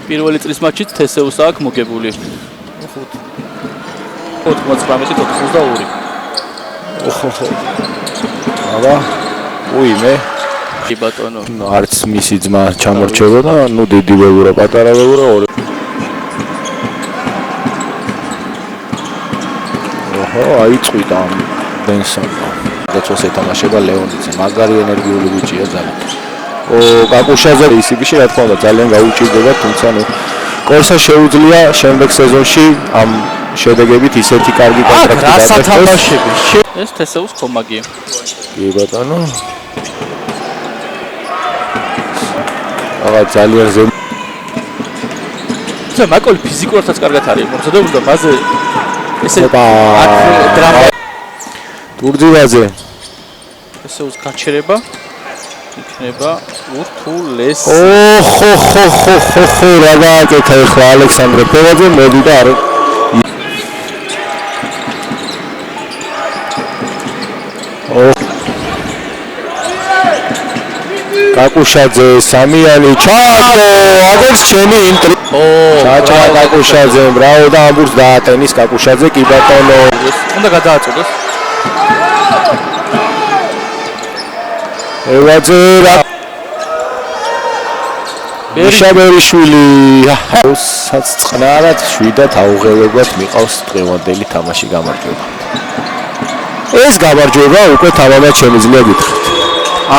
პირველი წლის მატჩით თესეუს აქვს მოგებული. 99-82. აბა, უიმე. კი ბატონო. არც მისი ძმა ჩამორჩებოდა, ნუ დიდი ველურა, პატარა ველურა ორი. აიწვიდა ბენსონმა. როცა ეთამაშება ლეონიძე, მაგარი ენერგიული ბიჭია ძალიან. კაკუშაძე ისიბიში რა თქმა უნდა ძალიან გაუჭირდება, თუმცა ნუ კორსა შეუძლია შემდეგ სეზონში ამ შედეგებით ისეთი კარგი კონტრაქტი გაკეთოს. ეს თესეუს კომაგია. კი ბატონო. ძალიან ზემო. ცა მაკოლი ფიზიკურადაც კარგად არის მომზადებული და მასზე ესე დრამა ტურძივაძე. თესეუს გაჩერება იქნება ურთულესი. რა გააკეთა ახლა ალექსანდრე ფევაძე მოდი და არ კაკუშაძე სამიანი ჩაატო აგერს ჩემი ინტრი ჩაჭა კაკუშაძე ბრავო და ამბურს დაატენის კაკუშაძე კი ბატონო უნდა გადააწოდოს ევაძე რა ბერიშაშვილი აუსაც წყნარად შვიდად აუღელებად მიყავს დღევანდელი თამაში გამარჯვება ეს გამარჯვება უკვე თამამად შემიძლია გითხრათ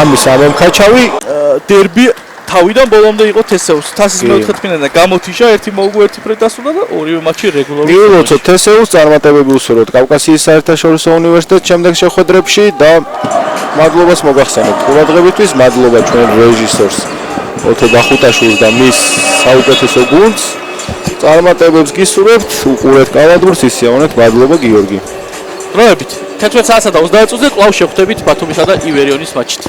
ამის ამემხაჩავი დერბი თავიდან ბოლომდე იყო თესეუს თასის მეოთხე ფინალიდან გამოთიშა ერთი მოუგო ერთი ფრედ დასრულდა და ორივე მატჩი რეგულარულად მიულოცოთ თესეუს წარმატებები უსურვოთ კავკასიის საერთაშორისო უნივერსიტეტს შემდეგ შეხვედრებში და მადლობას მოგახსენებთ ყურადღებისთვის მადლობა ჩვენ რეჟისორს ოთო ბახუტაშვილს და მის საუკეთესო გუნდს წარმატებებს გისურვებთ უყურეთ კალათბურთს ისიამოვნეთ მადლობა გიორგი დროებით 11 საათსა და 30 წუთზე კვლავ შევხვდებით ბათუმისა და ივერიონის მატჩით